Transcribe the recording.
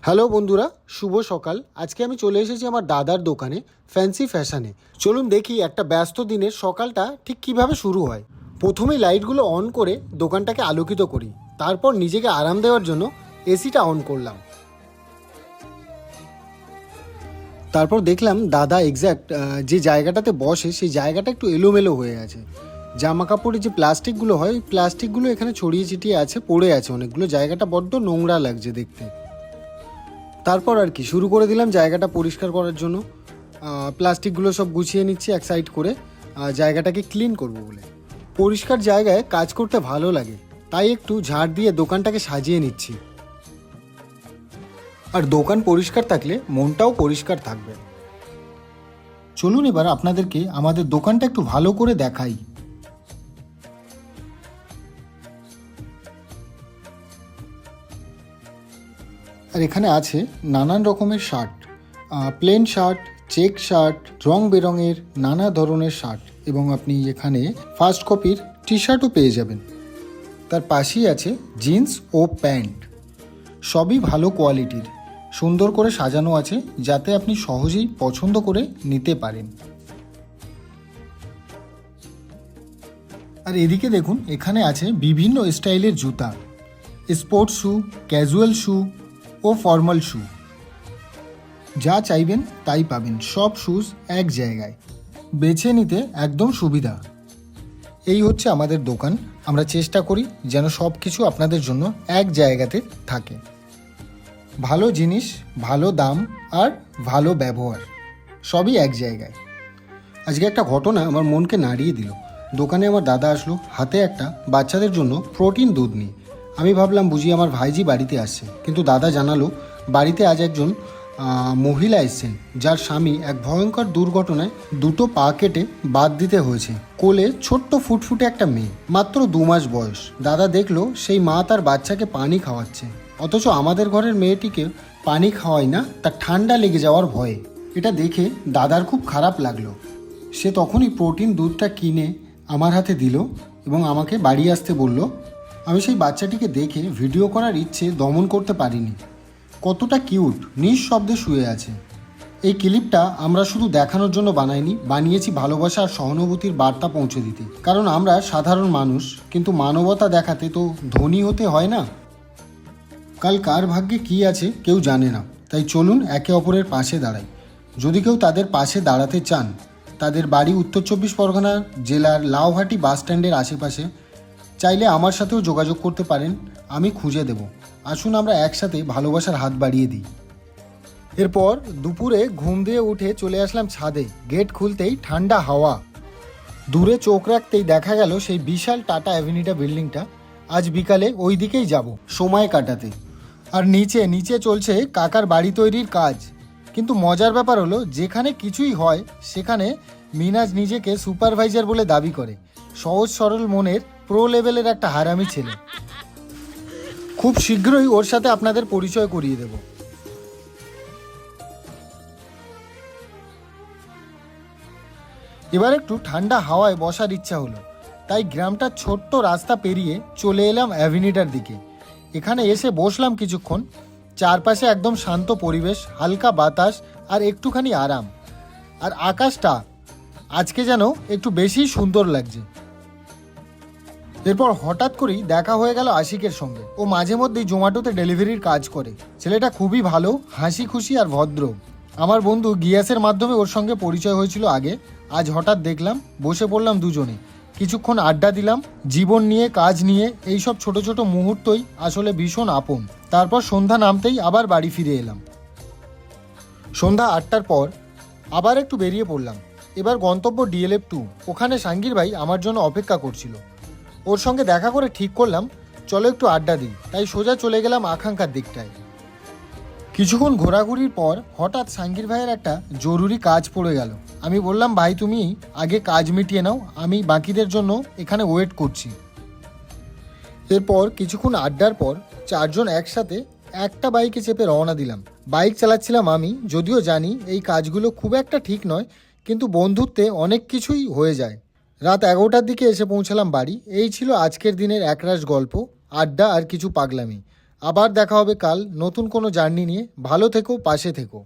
Hello বন্ধুরা, শুভ সকাল। আজকে আমি চলে এসেছি আমার দাদার দোকানে ফ্যান্সি ফ্যাশনে। চলুন দেখি একটা ব্যস্ত দিনের সকালটা ঠিক কিভাবে শুরু হয়। প্রথমেই লাইটগুলো অন করে দোকানটাকে আলোকিত করি, তারপর নিজেকে আরাম দেওয়ার জন্য এসিটা অন করলাম। তারপর দেখলাম দাদা এক্স্যাক্ট যে জায়গাটাতে বসে সেই জায়গাটা একটু এলোমেলো হয়ে আছে। জামা কাপড়ের যে প্লাস্টিকগুলো হয় ওই প্লাস্টিকগুলো এখানে ছড়িয়ে ছিটিয়ে আছে, পড়ে আছে অনেকগুলো। জায়গাটা বড্ড নোংরা লাগছে দেখতে। তারপর আর কি শুরু করে দিলাম জায়গাটা পরিষ্কার করার জন্য। প্লাস্টিকগুলো সব গুছিয়ে নিচ্ছি এক সাইড করে, জায়গাটাকে ক্লিন করব বলে। পরিষ্কার জায়গায় কাজ করতে ভালো লাগে, তাই একটু ঝাড় দিয়ে দোকানটাকে সাজিয়ে নিচ্ছি। আর দোকান পরিষ্কার থাকলে মনটাও পরিষ্কার থাকবে। চলুন এবার আপনাদেরকে আমাদের দোকানটা একটু ভালো করে দেখাই। আর এখানে আছে নানান রকমের shirt, plain shirt, check shirt, রং বেরঙের নানা ধরনের শার্ট, এবং আপনি এখানে ফার্স্ট কপির টি শার্টও পেয়ে যাবেন। তার পাশেই আছে জিন্স ও প্যান্ট, সবই ভালো কোয়ালিটির, সুন্দর করে সাজানো আছে যাতে আপনি সহজেই পছন্দ করে নিতে পারেন। আর এদিকে দেখুন, এখানে আছে বিভিন্ন স্টাইলের জুতা, স্পোর্টস শ্যু, ক্যাজুয়াল শ্যু ও ফর্মাল শ্যু। যা চাইবেন তাই পাবেন, সব শ্যুজ এক জায়গায়, বেছে নিতে একদম সুবিধা। এই হচ্ছে আমাদের দোকান। আমরা চেষ্টা করি যেন সব কিছু আপনাদের জন্য এক জায়গাতে থাকে। ভালো জিনিস, ভালো দাম আর ভালো ব্যবহার, সবই এক জায়গায়। আজকে একটা ঘটনা আমার মনকে নাড়িয়ে দিল। দোকানে আমার দাদা আসলো, হাতে একটা বাচ্চাদের জন্য প্রোটিন দুধ নিয়ে। আমি ভাবলাম বুঝি আমার ভাইজি বাড়িতে আসছে, কিন্তু দাদা জানালো বাড়িতে আজ একজন মহিলা এসছেন যার স্বামী এক ভয়ঙ্কর দুর্ঘটনায় দুটো পা কেটে বাদ দিতে হয়েছে। কোলে ছোট্ট ফুটফুটে একটা মেয়ে, মাত্র 2 মাস বয়স। দাদা দেখলো সেই মা তার বাচ্চাকে পানি খাওয়াচ্ছে, অথচ আমাদের ঘরের মেয়েটিকে পানি খাওয়ায় না, তার ঠান্ডা লেগে যাওয়ার ভয়ে। এটা দেখে দাদার খুব খারাপ লাগলো। সে তখনই প্রোটিন দুধটা কিনে আমার হাতে দিল এবং আমাকে বাড়ি আসতে বলল। আমি সেই বাচ্চাটিকে দেখে ভিডিও করার ইচ্ছে দমন করতে পারিনি। কতটা কিউট, নিঃশব্দে শুয়ে আছে। এই ক্লিপটা আমরা শুধু দেখানোর জন্য বানিয়েছি ভালোবাসা আর সহানুভূতির বার্তা পৌঁছে দিতে। কারণ আমরা সাধারণ মানুষ, কিন্তু মানবতা দেখাতে তো ধনী হতে হয় না। কাল কার ভাগ্যে কী আছে কেউ জানে না, তাই চলুন একে অপরের পাশে দাঁড়াই। যদি কেউ তাদের পাশে দাঁড়াতে চান, তাদের বাড়ি উত্তর 24 পরগনা জেলার লাউহাটি বাস স্ট্যান্ডের আশেপাশে, চাইলে আমার সাথেও যোগাযোগ করতে পারেন, আমি খুঁজে দেব। আসুন আমরা একসাথে ভালোবাসার হাত বাড়িয়ে দিই। এরপর দুপুরে ঘুম দিয়ে উঠে চলে আসলাম ছাদে। গেট খুলতেই ঠান্ডা হাওয়া, দূরে চোখ রাখতেই দেখা গেল সেই বিশাল টাটা অ্যাভিনিটা বিল্ডিংটা। আজ বিকালে ওই দিকেই যাব সময় কাটাতে। আর নিচে নিচে চলছে কাকার বাড়ি তৈরির কাজ। কিন্তু মজার ব্যাপার হলো, যেখানে কিছুই হয় সেখানে মিনাজ নিজেকে সুপারভাইজার বলে দাবি করে। সহজ সরল মনের প্রো লেভেলের একটা হারামি ছেলে। খুব শীঘ্রই ওর সাথে আপনাদের পরিচয় করিয়ে দেব। এবার একটু ঠান্ডা হাওয়ায় বসার ইচ্ছা হলো, তাই গ্রামটার ছোট্ট রাস্তা পেরিয়ে চলে এলাম অ্যাভিনিটার দিকে। এখানে এসে বসলাম কিছুক্ষণ। চারপাশে একদম শান্ত পরিবেশ, হালকা বাতাস আর একটুখানি আরাম। আর আকাশটা আজকে যেন একটু বেশি সুন্দর লাগছে। এরপর হঠাৎ করেই দেখা হয়ে গেল আশিকের সঙ্গে। ও মাঝে মধ্যেই জোম্যাটোতে ডেলিভারির কাজ করে। ছেলেটা খুবই ভালো, হাসি খুশি আর ভদ্র। আমার বন্ধু গিয়াসের মাধ্যমে ওর সঙ্গে পরিচয় হয়েছিল আগে। আজ হঠাৎ দেখলাম, বসে পড়লাম দুজনে, কিছুক্ষণ আড্ডা দিলাম। জীবন নিয়ে, কাজ নিয়ে, এইসব ছোট ছোট মুহূর্তই আসলে ভীষণ আপন। তারপর সন্ধ্যা নামতেই আবার বাড়ি ফিরে এলাম। সন্ধ্যা 8টার পর আবার একটু বেরিয়ে পড়লাম। এবার গন্তব্য DLF 2। ওখানে সাঙ্গীর ভাই আমার জন্য অপেক্ষা করছিল। ওর সঙ্গে দেখা করে ঠিক করলাম চলো একটু আড্ডা দিই, তাই সোজা চলে গেলাম আকাঙ্ক্ষার দিকটায়। কিছুক্ষণ ঘোরাঘুরির পর হঠাৎ সাঙ্গীর ভাইয়ের একটা জরুরি কাজ পড়ে গেল। আমি বললাম, ভাই তুমি আগে কাজ মিটিয়ে নাও, আমি বাকিদের জন্য এখানে ওয়েট করছি। এরপর কিছুক্ষণ আড্ডার পর 4 জন একসাথে একটা বাইকে চেপে রওনা দিলাম। বাইক চালাচ্ছিলাম আমি, যদিও জানি এই কাজগুলো খুব একটা ঠিক নয়, কিন্তু বন্ধুত্বে অনেক কিছুই হয়ে যায়। রাত 11টার দিকে এসে পৌঁছালাম বাড়ি। এই ছিল আজকের দিনের একরাশ গল্প, আড্ডা আর কিছু পাগলামি। আবার দেখা হবে কাল নতুন কোনো জার্নি নিয়ে। ভালো থেকো, পাশে থেকো।